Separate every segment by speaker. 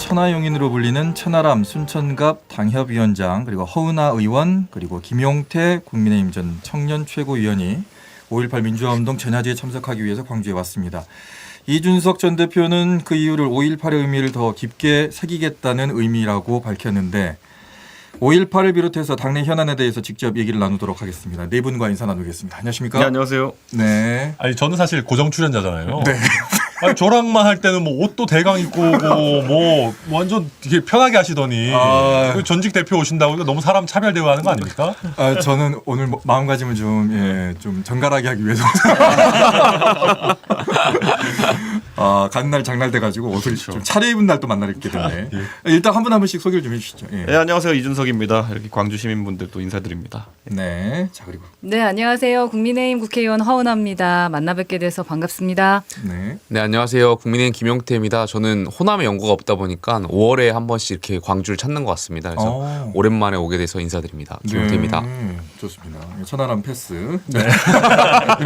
Speaker 1: 천하용인으로 불리는 천하람 순천갑 당협위원장 그리고 허은하 의원 그리고 김용태 국민의힘 전 청년 최고위원이 5.18 민주화운동 전야제에 참석하기 위해서 광주에 왔습니다. 이준석 전 대표는 그 이유를 5.18의 의미를 더 깊게 새기겠다는 의미라고 밝혔는데 5.18을 비롯해서 당내 현안에 대해서 직접 얘기를 나누도록 하겠습니다. 네 분과 인사 나누겠습니다. 안녕하십니까?
Speaker 2: 네, 안녕하세요.
Speaker 1: 네.
Speaker 3: 아니 저는 사실 고정 출연자잖아요.
Speaker 1: 네.
Speaker 3: 아니 저랑만 할 때는 뭐 옷도 대강 입고 오고 뭐 완전 되게 편하게 하시더니 전직 대표 오신다고 이거 너무 사람 차별 대우하는 거 아닙니까?
Speaker 1: 저는 오늘 마음가짐을 좀 정갈하게 하기 위해서 가는 날 장날돼 가지고 옷을 좀 차려입은 날 또 만나게 됐네. 일단 한 분 한 분씩 소개를 좀 해주시죠. 예.
Speaker 2: 네, 안녕하세요. 이준석입니다. 이렇게 광주 시민분들 또 인사드립니다.
Speaker 1: 네. 자 그리고
Speaker 4: 네, 안녕하세요. 국민의힘 국회의원 허은하입니다. 만나 뵙게 돼서 반갑습니다.
Speaker 1: 네.
Speaker 5: 네, 안녕하세요. 국민의힘 김용태입니다. 저는 호남에 연고가 없다 보니까 5월에 한 번씩 이렇게 광주를 찾는 것 같습니다. 그래서 오랜만에 오게 돼서 인사드립니다. 김용태입니다.
Speaker 1: 네, 좋습니다. 천하람 패스.
Speaker 3: 네.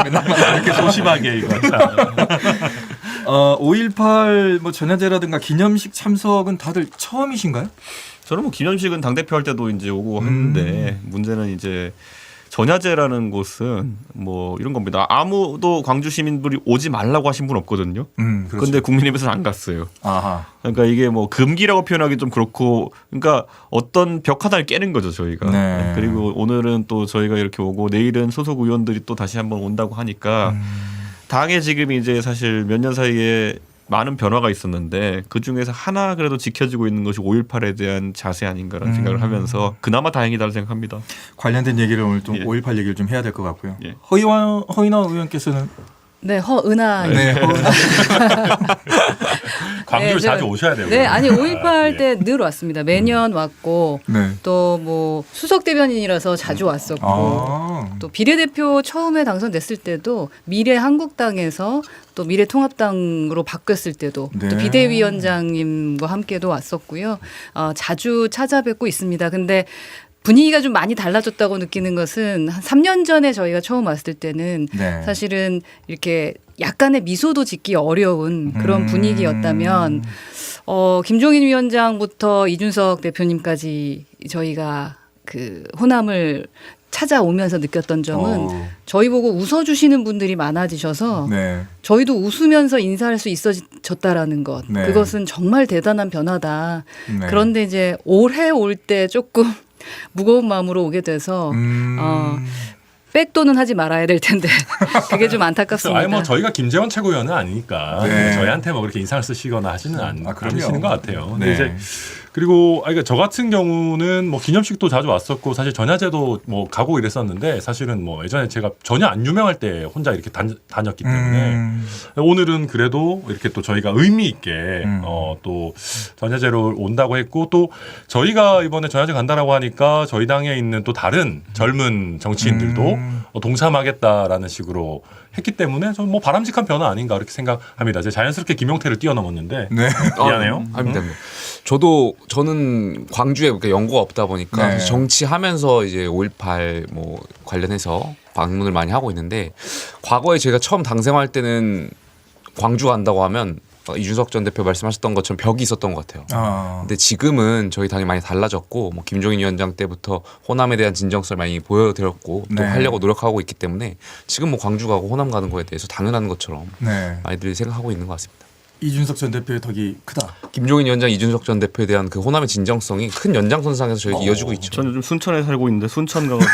Speaker 3: 맨날 이렇게 소심하게 이거.
Speaker 1: 5.18 뭐 전야제라든가 기념식 참석은 다들 처음이신가요?
Speaker 2: 저는 뭐 기념식은 당대표 할 때도 이제 오고 했는데 문제는 이제 전야제라는 곳은 뭐 이런 겁니다. 아무도 광주 시민들이 오지 말라고 하신 분 없거든요.
Speaker 1: 그렇죠.
Speaker 2: 그런데 국민의힘에서는 안 갔어요.
Speaker 1: 아하.
Speaker 2: 그러니까 이게 뭐 금기라고 표현하기 좀 그렇고, 그러니까 어떤 벽 하나를 깨는 거죠 저희가.
Speaker 1: 네.
Speaker 2: 그리고 오늘은 또 저희가 이렇게 오고 내일은 소속 의원들이 또 다시 한번 온다고 하니까 당에 지금 이제 사실 몇 년 사이에 많은 변화가 있었는데 그 중에서 하나 그래도 지켜지고 있는 것이 5.18에 대한 자세 아닌가라는 생각을 하면서 그나마 다행이다고 생각합니다.
Speaker 1: 관련된 얘기를 오늘 좀
Speaker 2: 예.
Speaker 1: 5.18 얘기를 좀 해야 될 것 같고요.
Speaker 2: 예.
Speaker 1: 허인하 의원께서는
Speaker 4: 네, 허은하.
Speaker 1: 네.
Speaker 3: 광주를
Speaker 4: 네,
Speaker 3: 자주 오셔야 돼요.
Speaker 4: 네, 아니 5.18
Speaker 3: 예.
Speaker 4: 때 늘 왔습니다. 매년 왔고
Speaker 1: 네.
Speaker 4: 또 뭐 수석 대변인이라서 자주 왔었고 또 비례대표 처음에 당선됐을 때도 미래한국당에서 또 미래통합당으로 바뀌었을 때도
Speaker 1: 네.
Speaker 4: 또 비대위원장님과 함께도 왔었고요. 자주 찾아뵙고 있습니다. 근데 분위기가 좀 많이 달라졌다고 느끼는 것은 한 3년 전에 저희가 처음 왔을 때는
Speaker 1: 네.
Speaker 4: 사실은 이렇게 약간의 미소도 짓기 어려운 그런 분위기였다면 김종인 위원장부터 이준석 대표님까지 저희가 그 호남을 찾아오면서 느꼈던 점은 저희 보고 웃어주시는 분들이 많아지셔서
Speaker 1: 네.
Speaker 4: 저희도 웃으면서 인사할 수 있어졌다라는 것.
Speaker 1: 네.
Speaker 4: 그것은 정말 대단한 변화다.
Speaker 1: 네.
Speaker 4: 그런데 이제 올해 올 때 조금 무거운 마음으로 오게 돼서 백도는 하지 말아야 될 텐데 그게 좀 안타깝습니다.
Speaker 3: 아니 뭐 저희가 김재원 최고위원은 아니니까
Speaker 1: 네.
Speaker 3: 저희한테 뭐 그렇게 인상을 쓰시거나 하지는 않으시는 것 같아요. 근데
Speaker 1: 네.
Speaker 3: 이제 그리고 그러니까 저 같은 경우는 뭐 기념식도 자주 왔었고 사실 전야제도 뭐 가고 이랬었는데 사실은 뭐 예전에 제가 전혀 안 유명할 때 혼자 이렇게 다녔기 때문에 오늘은 그래도 이렇게 또 저희가 의미 있게 또 전야제로 온다고 했고 또 저희가 이번에 전야제 간다라고 하니까 저희 당에 있는 또 다른 젊은 정치인들도 동참하겠다라는 식으로 했기 때문에 저는 뭐 바람직한 변화 아닌가 그렇게 생각합니다. 제가 자연스럽게 김용태를 뛰어넘었는데
Speaker 1: 네.
Speaker 3: 미안해요.
Speaker 5: 아닙니다. 저는 광주에 그렇게 연고가 없다 보니까
Speaker 1: 네.
Speaker 5: 정치하면서 이제 5.18 뭐 관련해서 방문을 많이 하고 있는데 과거에 제가 처음 당 생활할 때는 광주 간다고 하면 이준석 전 대표 말씀하셨던 것처럼 벽이 있었던 것 같아요. 근데 지금은 저희 당이 많이 달라졌고 뭐 김종인 위원장 때부터 호남에 대한 진정성을 많이 보여드렸고 또
Speaker 1: 네.
Speaker 5: 하려고 노력하고 있기 때문에 지금 뭐 광주 가고 호남 가는 거에 대해서 당연한 것처럼
Speaker 1: 네.
Speaker 5: 많이들 생각하고 있는 것 같습니다.
Speaker 1: 이준석 전 대표의 덕이 크다.
Speaker 5: 김종인 위원장, 이준석 전 대표에 대한 그 호남의 진정성이 큰 연장선상에서 저희 이어지고 있죠.
Speaker 2: 저는 요즘 순천에 살고 있는데 순천 가가지고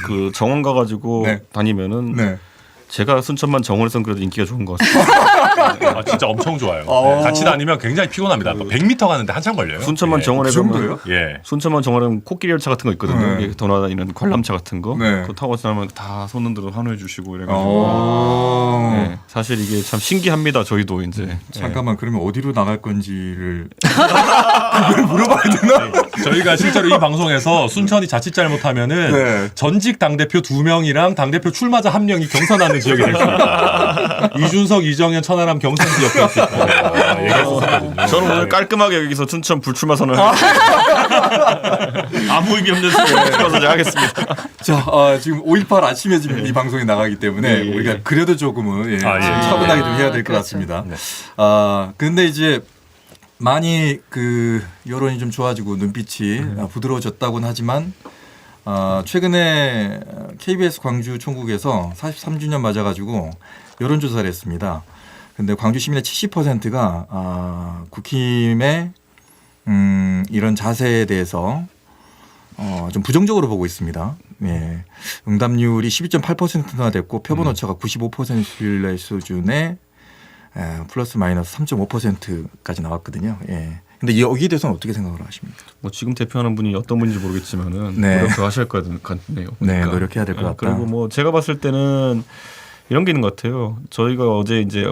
Speaker 2: 그 정원 가가지고
Speaker 1: 네.
Speaker 2: 다니면은
Speaker 1: 네.
Speaker 2: 제가 순천만 정원에선 그래도 인기가 좋은 것 같습니다.
Speaker 3: 아, 진짜 엄청 좋아요. 네, 같이 다니면 굉장히 피곤합니다. 100m 가는데 한참 걸려요.
Speaker 2: 순천만
Speaker 3: 예.
Speaker 2: 정원에
Speaker 1: 그 정도예요?
Speaker 2: 가면
Speaker 3: 예.
Speaker 2: 순천만 정원에 코끼리 열차 같은 거 있거든요.
Speaker 1: 네.
Speaker 2: 이게 돌아다니는 관람차 같은 거.
Speaker 1: 네.
Speaker 2: 그거 타고 지나면 다 손흔들어 환호해 주시고 이래가지고 네, 사실 이게 참 신기합니다. 저희도 이제
Speaker 1: 잠깐만 그러면 어디로 나갈 건지를 그걸 물어봐야 되나?
Speaker 3: 저희가 실제로 이 방송에서 순천이 자칫 잘못하면은
Speaker 1: 네.
Speaker 3: 전직 당대표 2명이랑 당대표 출마자 1명이 경선하는 지역이 될 수 있다. 이준석, 이정현, 천하람 경선 지역이 있을 거예요. 얘기했었거든요.
Speaker 2: 저는 오늘 깔끔하게 여기서 춘천 불출마 선언 아무 의미 없는 불출마 선언 하겠습니다.
Speaker 1: 자, 지금 5.18 아침에 지금 이 방송이 나가기 때문에
Speaker 2: 예, 예,
Speaker 1: 우리가 그래도 조금은
Speaker 3: 예.
Speaker 1: 차분하게 좀 해야 될 것
Speaker 4: 그렇죠.
Speaker 1: 같습니다.
Speaker 3: 네.
Speaker 1: 근데 이제 많이 그 여론이 좀 좋아지고 눈빛이 부드러워졌다고는 하지만 최근에 KBS 광주 총국에서 43주년 맞아가지고 여론조사를 했습니다. 근데 광주 시민의 70%가 국힘의 이런 자세에 대해서 좀 부정적으로 보고 있습니다. 예. 응답률이 12.8%나 됐고 표본 오차가 95% 신뢰 수준의 플러스 마이너스 3.5%까지 나왔거든요. 예. 근데 여기에 대해서는 어떻게 생각을 하십니까?
Speaker 2: 뭐 지금 대표하는 분이 어떤 분인지 모르겠지만은
Speaker 1: 네.
Speaker 2: 노력하실 것 같네요.
Speaker 1: 네, 노력해야 될 것 같다.
Speaker 2: 그리고 뭐 제가 봤을 때는 이런 게 있는 것 같아요. 저희가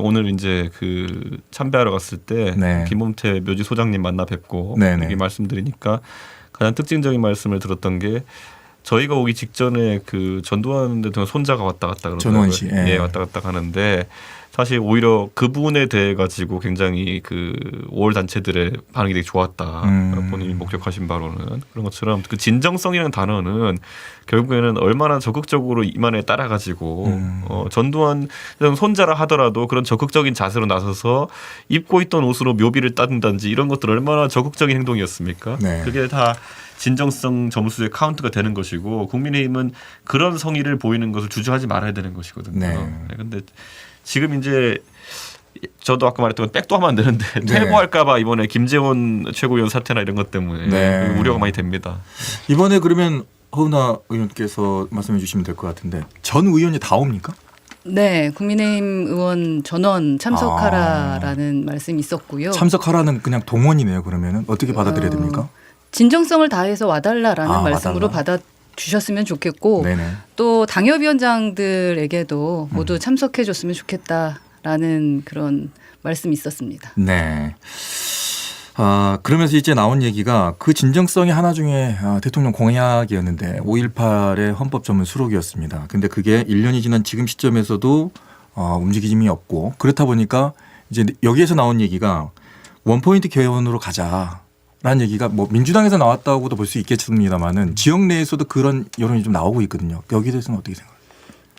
Speaker 2: 오늘 이제 그 참배하러 갔을 때
Speaker 1: 네.
Speaker 2: 김범태 묘지 소장님 만나 뵙고
Speaker 1: 네네.
Speaker 2: 여기 말씀드리니까 가장 특징적인 말씀을 들었던 게 저희가 오기 직전에 그 전두환 대통령 손자가 왔다 갔다 그러더라고요.
Speaker 1: 전우환 씨. 예.
Speaker 2: 예, 왔다 갔다 가는데 사실 오히려 그 부분에 대해 가지고 굉장히 그 5월 단체들의 반응이 되게 좋았다. 본인이 목격하신 바로는 그런 것처럼 그 진정성이라는 단어는 결국에는 얼마나 적극적으로 이만에 따라 가지고 전두환 손자라 하더라도 그런 적극적인 자세로 나서서 입고 있던 옷으로 묘비를 따든다든지 이런 것들 얼마나 적극적인 행동이었습니까?
Speaker 1: 네.
Speaker 2: 그게 다 진정성 점수의 카운트가 되는 것이고 국민의힘은 그런 성의를 보이는 것을 주저하지 말아야 되는 것이거든요.
Speaker 1: 네.
Speaker 2: 그런데 지금 이제 저도 아까 말했던 백도 하면 안 되는데
Speaker 1: 네.
Speaker 2: 퇴보할까봐 이번에 김재원 최고위원 사태나 이런 것 때문에
Speaker 1: 네.
Speaker 2: 우려가 많이 됩니다.
Speaker 1: 이번에 그러면 허은하 의원께서 말씀해 주시면 될 것 같은데 전 의원이 다 옵니까?
Speaker 4: 네, 국민의힘 의원 전원 참석하라라는 말씀이 있었고요.
Speaker 1: 참석하라는 그냥 동원이네요. 그러면은 어떻게 받아들여야 됩니까?
Speaker 4: 진정성을 다해서 와달라라는
Speaker 1: 아,
Speaker 4: 말씀으로
Speaker 1: 와달라.
Speaker 4: 받아주셨으면 좋겠고
Speaker 1: 네네.
Speaker 4: 또 당협위원장들에게도 모두 참석해줬으면 좋겠다라는 그런 말씀이 있었습니다.
Speaker 1: 네. 그러면서 이제 나온 얘기가 그 진정성이 하나 중에 대통령 공약이었는데 5.18의 헌법 전문 수록이었습니다. 근데 그게 1년이 지난 지금 시점에서도 움직임이 없고 그렇다 보니까 이제 여기에서 나온 얘기가 원포인트 개헌으로 가자라는 얘기가 뭐 민주당에서 나왔다고도 볼 수 있겠습니다만은 지역 내에서도 그런 여론이 좀 나오고 있거든요. 여기에 대해서는 어떻게 생각하세요?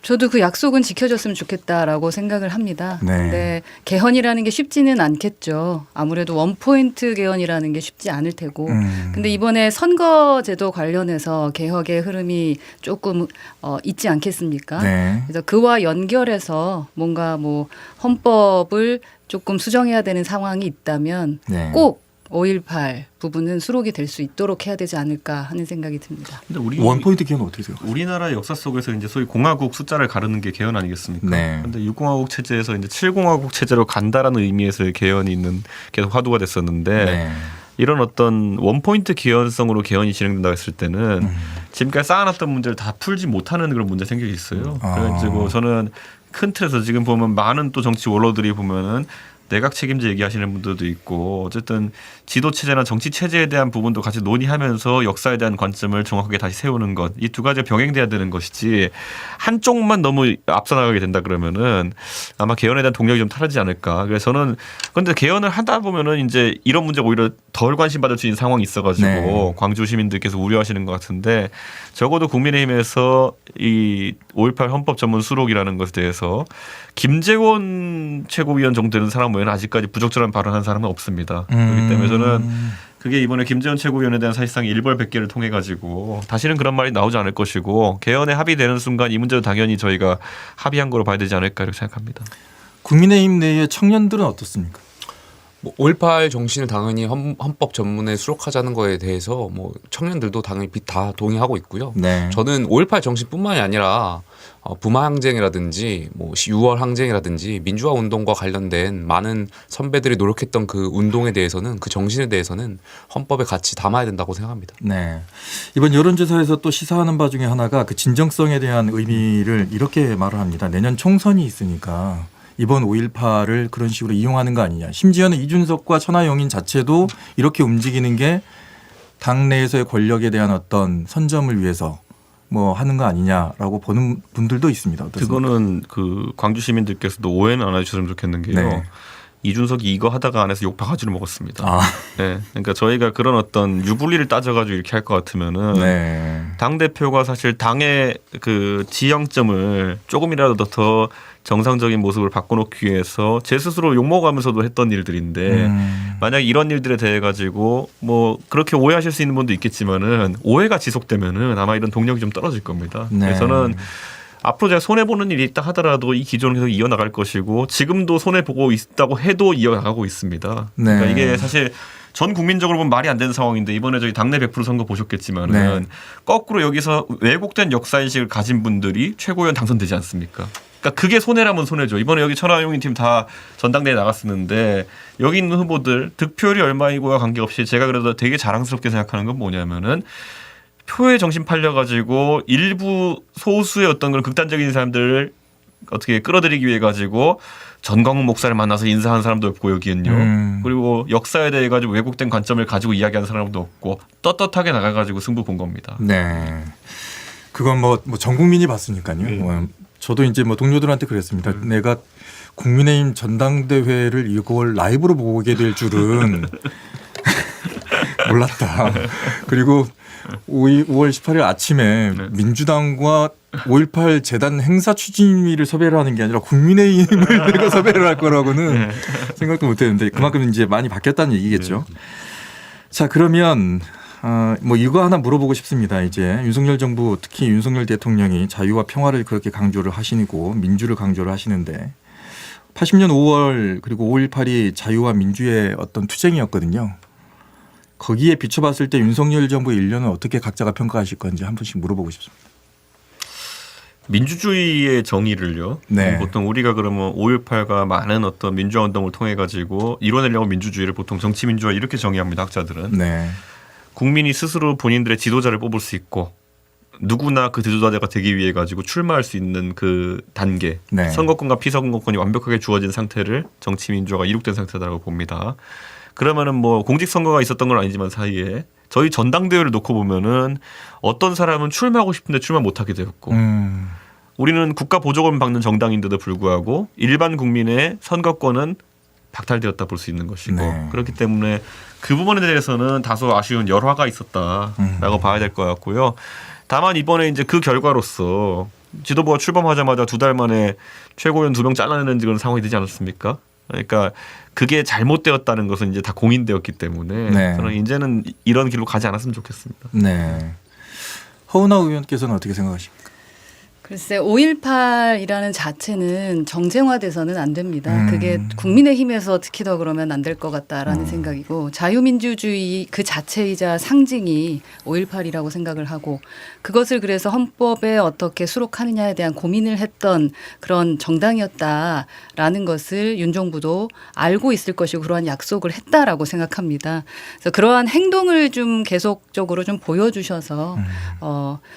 Speaker 4: 저도 그 약속은 지켜줬으면 좋겠다라고 생각을 합니다.
Speaker 1: 네.
Speaker 4: 근데 개헌이라는 게 쉽지는 않겠죠. 아무래도 원포인트 개헌이라는 게 쉽지 않을 테고. 근데 이번에 선거제도 관련해서 개혁의 흐름이 조금 있지 않겠습니까?
Speaker 1: 네.
Speaker 4: 그래서 그와 연결해서 뭔가 뭐 헌법을 조금 수정해야 되는 상황이 있다면
Speaker 1: 네.
Speaker 4: 꼭 5.18 부분은 수록이 될 수 있도록 해야 되지 않을까 하는 생각이 듭니다.
Speaker 2: 근데 우리
Speaker 1: 원포인트 개헌은 어떻게 생각하세요?
Speaker 2: 우리나라 역사 속에서 이제 소위 공화국 숫자를 가르는 게 개헌 아니겠습니까?
Speaker 1: 네.
Speaker 2: 그런데 6공화국 체제에서 이제 7공화국 체제로 간다라는 의미에서의 개헌이 계속 화두가 됐었는데
Speaker 1: 네.
Speaker 2: 이런 어떤 원포인트 개헌성으로 개헌이 진행된다고 했을 때는 지금까지 쌓아놨던 문제를 다 풀지 못하는 그런 문제 생겨 있어요. 그래가지고 저는 큰 틀에서 지금 보면 많은 또 정치 원로들이 보면은 내각 책임제 얘기하시는 분들도 있고 어쨌든 지도 체제나 정치 체제에 대한 부분도 같이 논의하면서 역사에 대한 관점을 정확하게 다시 세우는 것 이 두 가지가 병행돼야 되는 것이지 한쪽만 너무 앞서 나가게 된다 그러면은 아마 개헌에 대한 동력이 좀 사라지지 않을까. 그래서 저는 그런데 개헌을 하다 보면은 이제 이런 문제가 오히려 덜 관심받을 수 있는 상황이 있어가지고
Speaker 1: 네.
Speaker 2: 광주 시민들께서 우려하시는 것 같은데 적어도 국민의힘에서 이 5.18 헌법 전문 수록이라는 것에 대해서 김재원 최고위원 정도 되는 사람 외에는 아직까지 부적절한 발언한 사람은 없습니다. 그렇기 때문에 저는 그게 이번에 김재원 최고위원에 대한 사실상 일벌백계를 통해 가지고 다시는 그런 말이 나오지 않을 것이고 개헌에 합의되는 순간 이 문제도 당연히 저희가 합의한 거로 봐야 되지 않을까 이렇게 생각합니다.
Speaker 1: 국민의힘 내의 청년들은 어떻습니까?
Speaker 5: 뭐 5.18 정신을 당연히 헌법 전문에 수록하자는 거에 대해서 뭐 청년들도 당연히 다 동의하고 있고요.
Speaker 1: 네.
Speaker 5: 저는 5.18 정신뿐만이 아니라 부마 항쟁이라든지 뭐 6월 항쟁이라든지 민주화 운동과 관련된 많은 선배들이 노력했던 그 운동에 대해서는 그 정신에 대해서는 헌법에 같이 담아야 된다고 생각합니다.
Speaker 1: 네. 이번 여론조사에서 또 시사하는 바 중에 하나가 그 진정성에 대한 의미를 이렇게 말을 합니다. 내년 총선이 있으니까 이번 5.18을 그런 식으로 이용하는 거 아니냐. 심지어는 이준석과 천하용인 자체도 이렇게 움직이는 게 당내에서의 권력에 대한 어떤 선점을 위해서 뭐 하는 거 아니냐라고 보는 분들도 있습니다. 어떻습니까?
Speaker 2: 그거는 그 광주 시민들께서도 오해는 안 해주셨으면 좋겠는 게요.
Speaker 1: 네.
Speaker 2: 이준석이 이거 하다가 안에서 욕 바가지를 먹었습니다.
Speaker 1: 아,
Speaker 2: 네, 그러니까 저희가 그런 어떤 유불리를 따져가지고 이렇게 할 것 같으면은
Speaker 1: 네.
Speaker 2: 당 대표가 사실 당의 그 지형점을 조금이라도 더 정상적인 모습을 바꿔놓기 위해서 제 스스로 욕먹으면서도 했던 일들인데 만약 이런 일들에 대해 가지고 뭐 그렇게 오해하실 수 있는 분도 있겠지만은 오해가 지속되면은 아마 이런 동력이 좀 떨어질 겁니다.
Speaker 1: 네.
Speaker 2: 그래서는 앞으로 제가 손해 보는 일이 있다 하더라도 이 기조는 계속 이어나갈 것이고 지금도 손해 보고 있다고 해도 이어나가고 있습니다.
Speaker 1: 네.
Speaker 2: 그러니까 이게 사실 전 국민적으로 보면 말이 안 되는 상황인데 이번에 저희 당내 100% 선거 보셨겠지만은
Speaker 1: 네.
Speaker 2: 거꾸로 여기서 왜곡된 역사인식을 가진 분들이 최고위원 당선되지 않습니까? 그러니까 그게 손해라면 손해죠. 이번에 여기 천하용인 팀 다 전당대회 나갔었는데 여기 있는 후보들 득표율이 얼마이고와 관계없이 제가 그래도 되게 자랑스럽게 생각하는 건 뭐냐면은 표에 정신 팔려가지고 일부 소수의 어떤 그런 극단적인 사람들을 어떻게 끌어들이기 위해 가지고 전광훈 목사를 만나서 인사한 사람도 없고 여기는요. 그리고 역사에 대해 가지고 왜곡된 관점을 가지고 이야기하는 사람도 없고 떳떳하게 나가가지고 승부 본 겁니다.
Speaker 1: 네. 그건 뭐 전 국민이 봤으니까요. 뭐 저도 이제 뭐 동료들한테 그랬습니다. 내가 국민의힘 전당대회를 이걸 라이브로 보게 될 줄은 몰랐다. 그리고 5월 18일 아침에 민주당과 5.18 재단 행사 추진위를 섭외를 하는 게 아니라 국민의힘을 내가 섭외를 할 거라고는 생각도 못했는데 그만큼 이제 많이 바뀌었다는 얘기겠죠. 자, 그러면 뭐 이거 하나 물어보고 싶습니다. 이제 윤석열 정부 특히 윤석열 대통령이 자유와 평화를 그렇게 강조를 하시고 민주를 강조를 하시는데 80년 5월 그리고 5.18이 자유와 민주의 어떤 투쟁이었거든요. 거기에 비춰봤을 때 윤석열 정부의 1년은 어떻게 각자가 평가하실 건지 한 분씩 물어보고 싶습니다.
Speaker 2: 민주주의의 정의를요.
Speaker 1: 네.
Speaker 2: 보통 우리가 그러면 5.18과 많은 어떤 민주화 운동을 통해 가지고 이뤄내려고 민주주의를 보통 정치민주화 이렇게 정의합니다. 학자들은.
Speaker 1: 네.
Speaker 2: 국민이 스스로 본인들의 지도자를 뽑을 수 있고 누구나 그 지도자가 되기 위해 가지고 출마할 수 있는 그 단계.
Speaker 1: 네.
Speaker 2: 선거권과 피선거권이 완벽하게 주어진 상태를 정치민주화가 이룩된 상태라고 봅니다. 그러면은 뭐 공직선거가 있었던 건 아니지만 사이에 저희 전당대회를 놓고 보면은 어떤 사람은 출마하고 싶은데 출마 못하게 되었고 우리는 국가 보조금 받는 정당인데도 불구하고 일반 국민의 선거권은 박탈되었다 볼 수 있는 것이고
Speaker 1: 네.
Speaker 2: 그렇기 때문에 그 부분에 대해서는 다소 아쉬운 열화가 있었다라고 봐야 될 것 같고요. 다만 이번에 이제 그 결과로서 지도부가 출범하자마자 2달 만에 최고위원 2명 잘라내는 그런 상황이 되지 않았습니까? 그러니까 그게 잘못되었다는 것은 이제 다 공인되었기 때문에
Speaker 1: 네.
Speaker 2: 저는 이제는 이런 길로 가지 않았으면 좋겠습니다.
Speaker 1: 네. 허은하 의원께서는 어떻게 생각하십니까?
Speaker 4: 글쎄 5.18이라는 자체는 정쟁화돼서는 안 됩니다. 그게 국민의힘에서 특히 더 그러면 안 될 것 같다라는 생각이고 자유민주주의 그 자체이자 상징이 5.18이라고 생각을 하고 그것을 그래서 헌법에 어떻게 수록하느냐에 대한 고민을 했던 그런 정당이었다라는 것을 윤 정부도 알고 있을 것이고 그러한 약속을 했다라고 생각합니다. 그래서 그러한 행동을 좀 계속적으로 좀 보여주셔서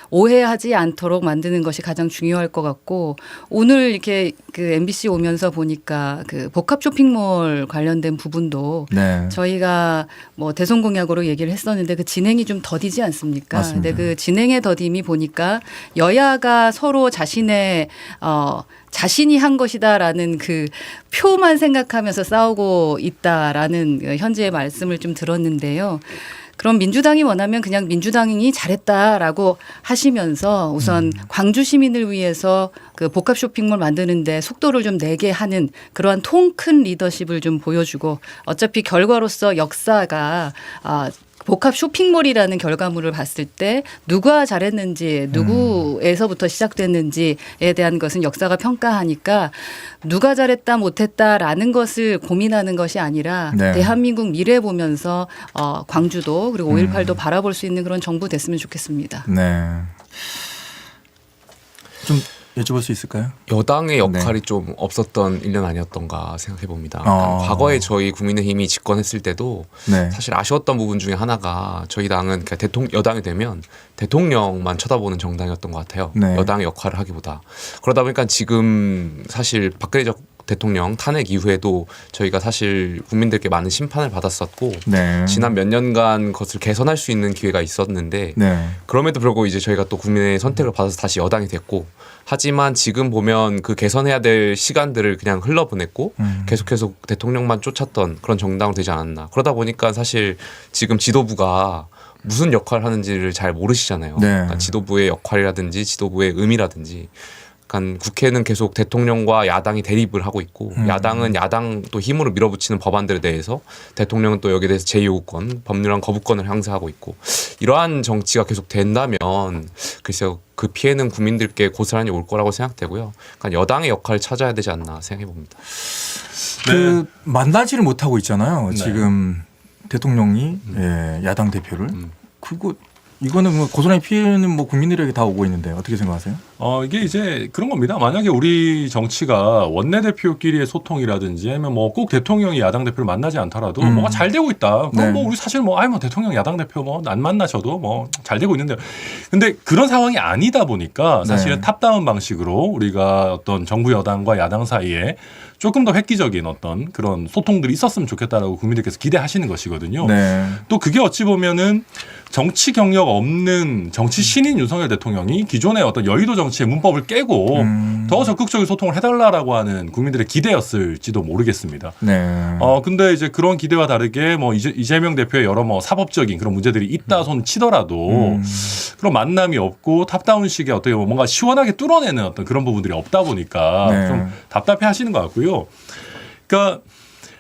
Speaker 4: 오해하지 않도록 만드는 것이 가장 중요할 것 같고 오늘 이렇게 그 MBC 오면서 보니까 그 복합 쇼핑몰 관련된 부분도
Speaker 1: 네.
Speaker 4: 저희가 뭐 대선 공약으로 얘기를 했었는데 그 진행이 좀 더디지 않습니까?
Speaker 1: 맞습니다.
Speaker 4: 근데 그 진행의 더딤이 보니까 여야가 서로 자신의 자신이 한 것이다라는 그 표만 생각하면서 싸우고 있다라는 현재의 말씀을 좀 들었는데요. 그럼 민주당이 원하면 그냥 민주당이 잘했다라고 하시면서 우선 광주 시민을 위해서 그 복합 쇼핑몰 만드는데 속도를 좀 내게 하는 그러한 통 큰 리더십을 좀 보여주고 어차피 결과로서 역사가 복합 쇼핑몰이라는 결과물을 봤을 때 누가 잘했는지 누구에서부터 시작됐는지에 대한 것은 역사가 평가하니까 누가 잘했다 못했다라는 것을 고민하는 것이 아니라
Speaker 1: 네.
Speaker 4: 대한민국 미래 보면서 광주도 그리고 5.18도 바라볼 수 있는 그런 정부 됐으면 좋겠습니다.
Speaker 1: 네. 좀 여쭤볼 수 있을까요?
Speaker 5: 여당의 역할이 좀 없었던 1년 아니었던가 생각해 봅니다. 과거에 저희 국민의힘이 집권했을 때도
Speaker 1: 네.
Speaker 5: 사실 아쉬웠던 부분 중에 하나가 저희 당은 여당이 되면 대통령만 쳐다보는 정당이었던 것 같아요.
Speaker 1: 네.
Speaker 5: 여당의 역할을 하기보다. 그러다 보니까 지금 사실 박근혜 대통령 탄핵 이후에도 저희가 사실 국민들께 많은 심판을 받았었고
Speaker 1: 네.
Speaker 5: 지난 몇 년간 그것을 개선할 수 있는 기회가 있었는데
Speaker 1: 네.
Speaker 5: 그럼에도 불구하고 이제 저희가 또 국민의 선택을 받아서 다시 여당이 됐고 하지만 지금 보면 그 개선해야 될 시간들을 그냥 흘러보냈고 계속해서 대통령만 쫓았던 그런 정당으로 되지 않았나. 그러다 보니까 사실 지금 지도부가 무슨 역할을 하는지를 잘 모르시잖아요.
Speaker 1: 네.
Speaker 5: 그러니까 지도부의 역할이라든지 지도부의 의미라든지 그러니까 국회는 계속 대통령과 야당이 대립을 하고 있고 야당은 야당 또 힘으로 밀어붙이는 법안들에 대해서 대통령은 또 여기에 대해서 제2요구권, 법률안 거부권을 행사하고 있고 이러한 정치가 계속 된다면 글쎄요 그 피해는 국민들께 고스란히 올 거라고 생각되고요. 그러니까 여당의 역할을 찾아야 되지 않나 생각해 봅니다.
Speaker 1: 그 만나지를 못하고 있잖아요.
Speaker 3: 네.
Speaker 1: 지금 대통령이 예, 야당 대표를 그거 이거는 뭐 고스란히 피해는 뭐 국민들에게 다 오고 있는데 어떻게 생각하세요?
Speaker 3: 이게 이제 그런 겁니다. 만약에 우리 정치가 원내대표끼리의 소통이라든지 아니면 뭐 꼭 대통령이 야당 대표를 만나지 않더라도 뭐가 잘 되고 있다. 그럼
Speaker 1: 네.
Speaker 3: 뭐 우리 사실 뭐 대통령 야당 대표 뭐 안 만나셔도 뭐 잘 되고 있는데요. 근데 그런 상황이 아니다 보니까 사실은
Speaker 1: 네.
Speaker 3: 탑다운 방식으로 우리가 어떤 정부 여당과 야당 사이에 조금 더 획기적인 어떤 그런 소통들이 있었으면 좋겠다라고 국민들께서 기대하시는 것이거든요.
Speaker 1: 네.
Speaker 3: 또 그게 어찌 보면은 정치 경력 없는 정치 신인 윤석열 대통령이 기존의 어떤 여의도 정치의 문법을 깨고 더 적극적인 소통을 해달라라고 하는 국민들의 기대였을지도 모르겠습니다.
Speaker 1: 네.
Speaker 3: 근데 이제 그런 기대와 다르게 뭐 이재명 대표의 여러 뭐 사법적인 그런 문제들이 있다 손 치더라도 그런 만남이 없고 탑다운식의 어떻게 보면 뭔가 시원하게 뚫어내는 어떤 그런 부분들이 없다 보니까
Speaker 1: 네.
Speaker 3: 좀 답답해 하시는 것 같고요. 그러니까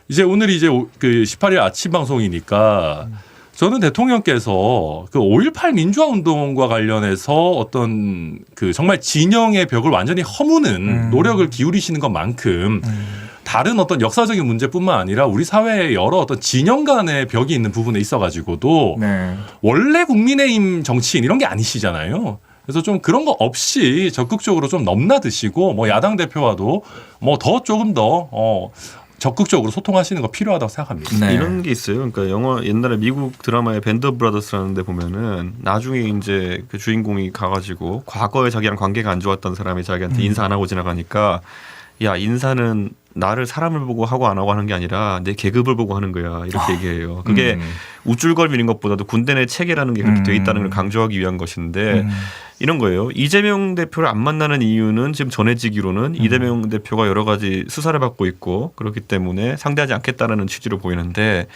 Speaker 3: 이제 오늘이 이제 그 18일 아침 방송이니까 저는 대통령께서 그 5.18 민주화 운동과 관련해서 어떤 그 정말 진영의 벽을 완전히 허무는 노력을 기울이시는 것만큼 다른 어떤 역사적인 문제뿐만 아니라 우리 사회의 여러 어떤 진영 간의 벽이 있는 부분에 있어가지고도
Speaker 1: 네.
Speaker 3: 원래 국민의힘 정치인 이런 게 아니시잖아요. 그래서 좀 그런 거 없이 적극적으로 좀 넘나드시고 뭐 야당 대표와도 뭐 더 조금 더 적극적으로 소통하시는 거 필요하다고 생각합니다.
Speaker 1: 네.
Speaker 2: 이런 게 있어요. 그러니까 영화 옛날에 미국 드라마의 밴드 브라더스라는 데 보면은 나중에 이제 그 주인공이 가가지고 과거에 자기랑 관계가 안 좋았던 사람이 자기한테 인사 안 하고 지나가니까 야 인사는 나를 사람을 보고 하고 안 하고 하는 게 아니라 내 계급을 보고 하는 거야 이렇게 얘기해요. 그게 우쭐거리는 것보다도 군대 내 체계라는 게 그렇게 돼 있다는 걸 강조하기 위한 것인데 이런 거예요. 이재명 대표를 안 만나는 이유는 지금 전해지기로는 이재명 대표가 여러 가지 수사를 받고 있고 그렇기 때문에 상대하지 않겠다는 취지로 보이는데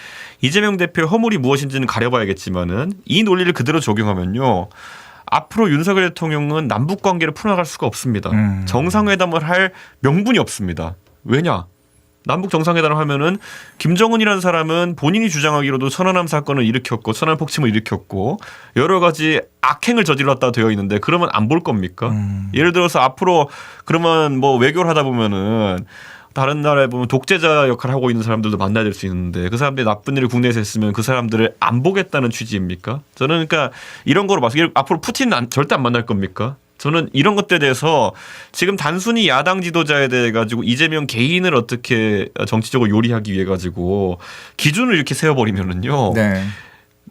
Speaker 2: 이재명 대표의 허물이 무엇인지는 가려봐야겠지만은 이 논리를 그대로 적용하면요. 앞으로 윤석열 대통령은 남북 관계를 풀어나갈 수가 없습니다. 정상회담을 할 명분이 없습니다. 왜냐? 남북 정상회담을 하면은 김정은이라는 사람은 본인이 주장하기로도 천안함 사건을 일으켰고 천안 폭침을 일으켰고 여러 가지 악행을 저질렀다 되어 있는데 그러면 안 볼 겁니까? 예를 들어서 앞으로 그러면 뭐 외교를 하다 보면은 다른 나라에 보면 독재자 역할을 하고 있는 사람들도 만나야 될 수 있는데 그 사람들이 나쁜 일을 국내에서 했으면 그 사람들을 안 보겠다는 취지입니까? 저는 그러니까 이런 거로 봐서 앞으로 푸틴은 절대 안 만날 겁니까? 저는 이런 것들에 대해서 지금 단순히 야당 지도자에 대해 가지고 이재명 개인을 어떻게 정치적으로 요리하기 위해 가지고 기준을 이렇게 세워버리면은요.
Speaker 1: 네.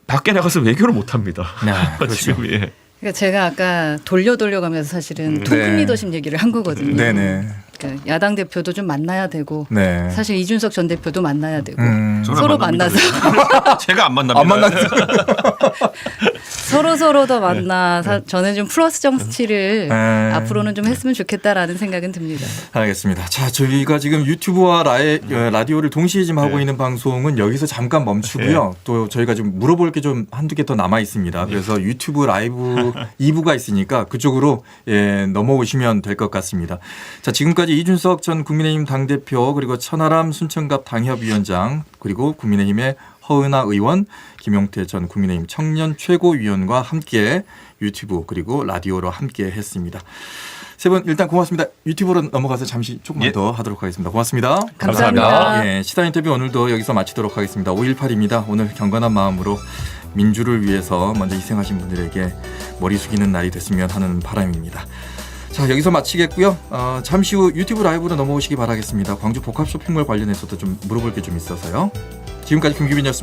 Speaker 2: 밖에 나가서 외교를 못 합니다.
Speaker 1: 네, 그렇죠.
Speaker 2: 지금 예.
Speaker 4: 그러니까 제가 아까 돌려가면서 사실은
Speaker 1: 네.
Speaker 4: 통합 리더십 얘기를 한 거거든요.
Speaker 1: 네네.
Speaker 4: 그러니까 야당 대표도 좀 만나야 되고
Speaker 1: 네.
Speaker 4: 사실 이준석 전 대표도 만나야 되고
Speaker 2: 저는
Speaker 4: 서로
Speaker 2: 안 만납니다.
Speaker 4: 만나서
Speaker 2: 제가 안 만납니다.
Speaker 1: 안 만났어요.
Speaker 4: 서로 더 만나. 저는 좀 플러스 정치를
Speaker 1: 네.
Speaker 4: 앞으로는 좀 했으면 좋겠다라는 생각은 듭니다.
Speaker 1: 알겠습니다. 자, 저희가 지금 유튜브와 라디오를 동시에 지금 하고 있는 방송은 여기서 잠깐 멈추고요. 또 저희가 좀 물어볼 게 좀 한두 개 더 남아 있습니다. 그래서 유튜브 라이브 2부가 있으니까 그쪽으로 넘어오시면 될 것 같습니다. 자, 지금까지 이준석 전 국민의힘 당대표 그리고 천하람 순천갑 당협위원장 그리고 국민의힘의 허은하 의원, 김용태 전 국민의힘 청년 최고위원과 함께 유튜브 그리고 라디오로 함께 했습니다. 세 분 일단 고맙습니다. 유튜브로 넘어가서 잠시 조금만 더 하도록 하겠습니다. 고맙습니다.
Speaker 4: 감사합니다.
Speaker 1: 예, 시사 인터뷰 오늘도 여기서 마치도록 하겠습니다. 5.18입니다. 오늘 경건한 마음으로 민주를 위해서 먼저 희생하신 분들에게 머리 숙이는 날이 됐으면 하는 바람입니다. 자, 여기서 마치겠고요. 잠시 후 유튜브 라이브로 넘어오시기 바라겠습니다. 광주 복합 쇼핑몰 관련해서도 좀 물어볼 게 좀 있어서요. 지금까지 김규빈이었습니다.